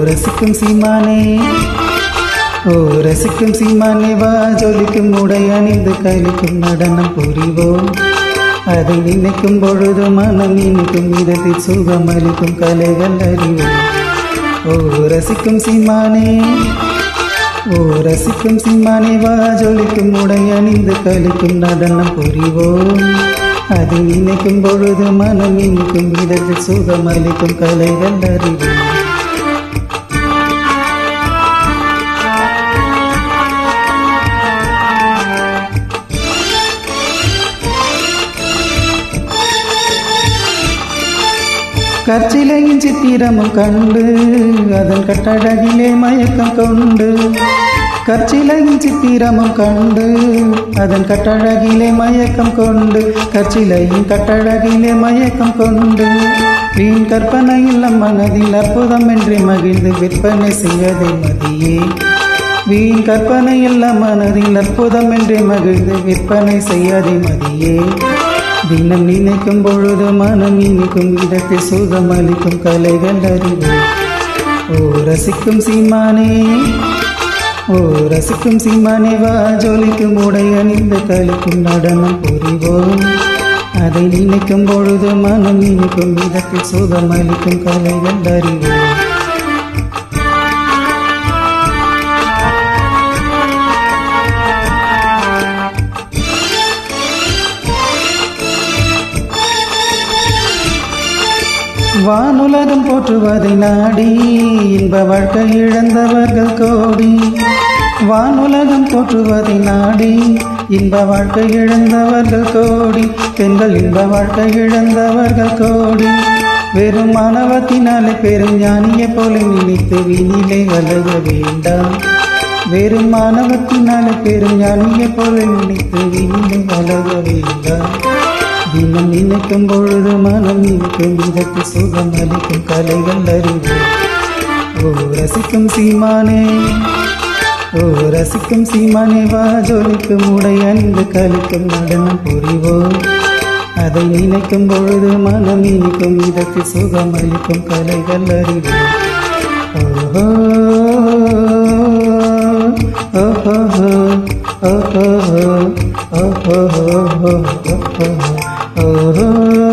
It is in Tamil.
ரசிக்கும் சீமானே ஓ ரசிக்கும் சீமானே வா ஜொலிக்கும் உடை அணிந்து கைலிக்கும் நடனம் புரிவோம். அதை நினைக்கும் பொழுது மனம் இனிக்கும் விதத்தில் சுகம் அளிக்கும் கலைகள் அறிவோம். ஓ ரசிக்கும் சீமானே ஓ ரசிக்கும் சீமானே வா ஜொலிக்கும் உடை அணிந்து கைலிக்கும் நடனம் புரிவோம். அதை நினைக்கும் பொழுது மனம் இனிக்கும் விதத்தில் சுகம் அளிக்கும் கலைகள் அறிவோம். கற்சிலையின் சித்திரமும் கண்டு அதன் கட்டழகிலே மயக்கம் கொண்டு கற்சிலையின் சித்திரமும் கண்டு அதன் கட்டழகிலே மயக்கம் கொண்டு கற்சிலையின் கட்டழகிலே மயக்கம் கொண்டு வீண் கற்பனை இல்லம் மனதில் அற்புதம் என்று மகிழ்ந்து விற்பனை செய்வதை மதியே. வீண் கற்பனை இல்லம் மனதில் அற்புதம் என்று மகிழ்ந்து விற்பனை செய்வதை மதியே. தினம் நினைக்கும் பொழுது மனம் இனிக்கும் இடத்தில் சுகம் அளிக்கும் கலைகள் அறிவோம். ஓ ரசிக்கும் சீமானே ஓ ரசிக்கும் சீமானே வா ஜொலிக்கும் உடை அணிந்து கலிக்கும் நடனம் புரிவோம். அதை நினைக்கும் பொழுது மனம் இனிக்கும் இடத்தில் சுகம் அளிக்கும் கலைகள் அறிவோம். வானுலகம் போற்றுவதை நாடி இன்ப வாழ்க்கை இழந்தவர்கள் கோடி. வானுலகம் போற்றுவதை நாடி இன்ப வாழ்க்கை இழந்தவர்கள் கோடி. பெண்கள் இன்ப வாழ்க்கை இழந்தவர்கள் கோடி. வெறும் மாணவத்தினாலே பெரும் ஞானியை போல நினைத்து வீணிலே அழக வேண்டாம். வெறும் மாணவத்தினாலே பெரும் ஞானியை போல நினைத்து வீணிலே அழக வேண்டாம். தினம் நினைக்கும் பொழுது மனம் இனிக்கும் விதத்தில் சுகம் அளிக்கும் கலைகள் அறிவோம். ஓ ரசிக்கும் சீமானே ஓ ரசிக்கும் சீமானே வா ஜொலிக்கும் உடை அணிந்து கலிக்கும் நடனம் புரிவோம். அதை நினைக்கும் பொழுது மனம் இனிக்கும் விதத்தில் சுகம் அளிக்கும் கலைகள் அறிவோம். ஓஹோ ஓஹோ ஓஹோ ஓஹோ ஓஹோ ஓஹோ